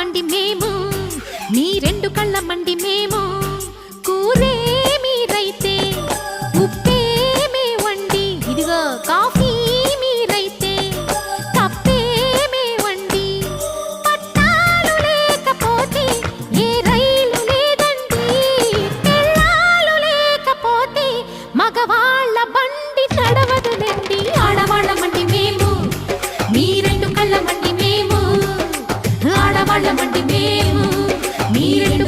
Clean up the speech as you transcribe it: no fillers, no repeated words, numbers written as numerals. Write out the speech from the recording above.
మండి మేము, మీ రెండు కళ్ళ మండి మేము. కూరే మీరైతే ఉప్పే మే వండి, ఇదిగో కాఫీ మీరైతే కప్పే మే వండి. పట్టాలు లేకపోతే ఏ రైలు లేదండి, పిల్లలు లేకపోతే మగవాళ్ళ బండి నడవదులండి. ఆడవాళ్ళ మండి మేము, మీ రెండు కళ్ళ మండి మేము. ఆడవాళ్ళ మండి మేము, మీ రెండు